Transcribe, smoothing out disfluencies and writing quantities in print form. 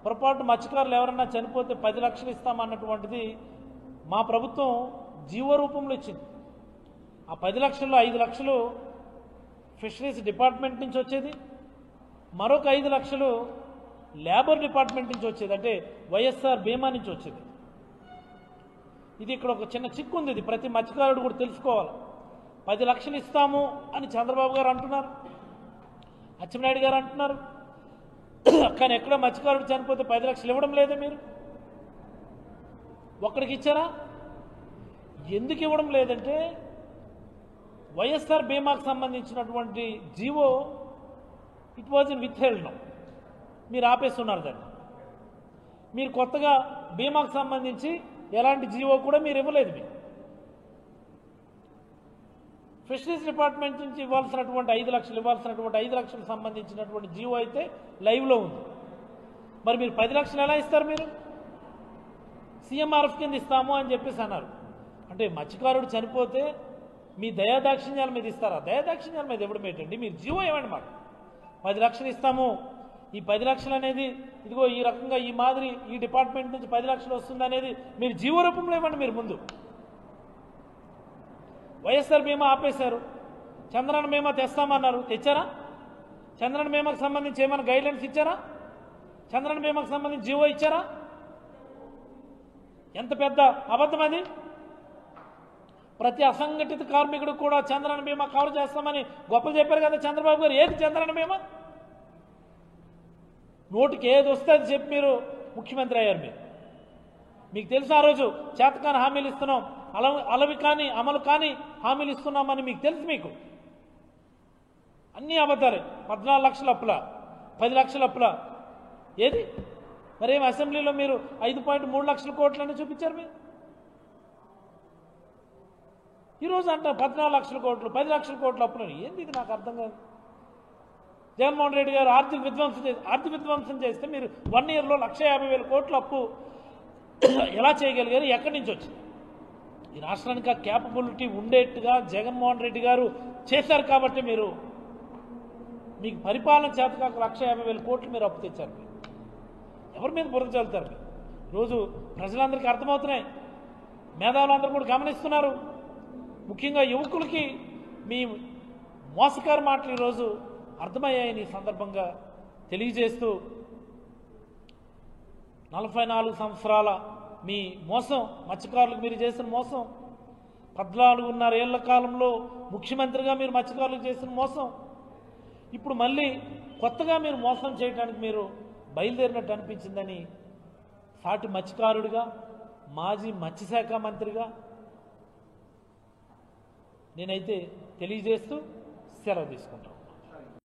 పొరపాటు మత్స్యకారులు ఎవరన్నా చనిపోతే 10 లక్షలు ఇస్తామన్నటువంటిది మా ప్రభుత్వం జీవో రూపంలో ఇచ్చింది. ఆ 10 లక్షల్లో 5 లక్షలు ఫిషరీస్ డిపార్ట్మెంట్ నుంచి వచ్చేది, మరొక 5 లక్షలు లేబర్ డిపార్ట్మెంట్ నుంచి వచ్చేది, అంటే వైఎస్ఆర్ బీమా నుంచి వచ్చేది. ఇది ఇక్కడ ఒక చిన్న చిక్కు ఉంది. ఇది ప్రతి మత్స్యకారుడు కూడా తెలుసుకోవాలి. 10 లక్షలు ఇస్తాము అని చంద్రబాబు గారు అంటున్నారు, అచ్చెన్నాయుడు గారు అంటున్నారు, కానీ ఎక్కడ మత్స్యకారుడు చనిపోతే 10 లక్షలు ఇవ్వడం లేదా? మీరు ఒక్కడికి ఇచ్చారా? ఎందుకు ఇవ్వడం లేదంటే వైఎస్ఆర్ బీమాకు సంబంధించినటువంటి GO it was in with held. మీరు ఆపేస్తున్నారు దాన్ని. మీరు కొత్తగా బీమాకు సంబంధించి ఎలాంటి జీవో కూడా మీరు ఇవ్వలేదు. మీరు ఫిషరీస్ డిపార్ట్మెంట్ నుంచి ఇవ్వాల్సినటువంటి 5 లక్షలు ఇవ్వాల్సినటువంటి 5 లక్షలకు సంబంధించినటువంటి జీవో అయితే లైవ్లో ఉంది. మరి మీరు 10 లక్షలు ఎలా ఇస్తారు? మీరు సీఎంఆర్ఎఫ్ కింద ఇస్తాము అని చెప్పేసి అన్నారు. అంటే మత్స్యకారుడు చనిపోతే మీ దయాదాక్షిణ్యాల మీద ఇస్తారా? దయాదాక్షిణ్యాల మీద ఇవ్వడం ఏంటండి? మీరు జీవో ఇవ్వండి. మాకు 10 లక్షలు ఇస్తాము, ఈ 10 లక్షలు అనేది ఇదిగో ఈ రకంగా ఈ మాదిరి ఈ డిపార్ట్మెంట్ నుంచి 10 లక్షలు వస్తుంది అనేది మీరు జీవో రూపంలో ఇవ్వండి. మీరు ముందు వైఎస్ఆర్ బీమా ఆపేశారు, చంద్రన్న బీమా తెస్తామన్నారు, తెచ్చారా? చంద్రన్న బీమాకు సంబంధించి ఏమైనా గైడ్లైన్స్ ఇచ్చారా? చంద్రన్న బీమాకు సంబంధించి జీవో ఇచ్చారా? ఎంత పెద్ద అబద్ధం అది! ప్రతి అసంఘటిత కార్మికుడు కూడా చంద్రన్న బీమా కవర్ చేస్తామని గొప్పలు చెప్పారు కదా చంద్రబాబు గారు. ఏది చంద్రన్న బీమా? నోటికి ఏది వస్తే అది చెప్పి మీరు ముఖ్యమంత్రి అయ్యారు. మీకు తెలుసు ఆ రోజు చేతకాని హామీలు ఇస్తున్నాం, అలవి కానీ అమలు కానీ హామీలు ఇస్తున్నామని మీకు తెలుసు. మీకు అన్ని అబద్ధాలే. 14 లక్షల అప్పుల, 10 లక్షల అప్పుల. ఏది మరేం అసెంబ్లీలో మీరు 5.3 లక్షల కోట్లని చూపించారు. మీరు ఈరోజు అంటే 14 లక్షల కోట్లు, 10 లక్షల కోట్ల అప్పులని. ఏంది ఇది? నాకు అర్థం కాదు. జగన్మోహన్ రెడ్డి గారు ఆర్థిక విధ్వంసం చేస్తే మీరు 1 ఇయర్లో 1,50,000 కోట్ల అప్పు ఎలా చేయగలిగారు? ఎక్కడి నుంచి వచ్చింది? ఈ రాష్ట్రానికి ఆ క్యాపబిలిటీ ఉండేట్టుగా జగన్మోహన్ రెడ్డి గారు చేశారు కాబట్టి మీకు పరిపాలన చేతకాక 1,50,000 కోట్లు మీరు అప్పు తెచ్చారు. ఎవరి మీద బురద చల్లుతారు? ఈరోజు ప్రజలందరికీ అర్థమవుతున్నాయి, మేధావులందరూ కూడా గమనిస్తున్నారు. ముఖ్యంగా యువకులకి మీ మోసకారు మాటలు ఈరోజు అర్థమయ్యాయని ఈ సందర్భంగా తెలియజేస్తూ 44 సంవత్సరాల మీ మోసం, మత్స్యకారులకు మీరు చేసిన మోసం, 14.5 ఏళ్ల కాలంలో ముఖ్యమంత్రిగా మీరు మత్స్యకారులకు చేసిన మోసం, ఇప్పుడు మళ్ళీ కొత్తగా మీరు మోసం చేయడానికి మీరు బయలుదేరినట్టు అనిపించిందని సాటి మత్స్యకారుడిగా, మాజీ మత్స్యశాఖ మంత్రిగా నేనైతే తెలియజేస్తూ సెలవు తీసుకుంటాను.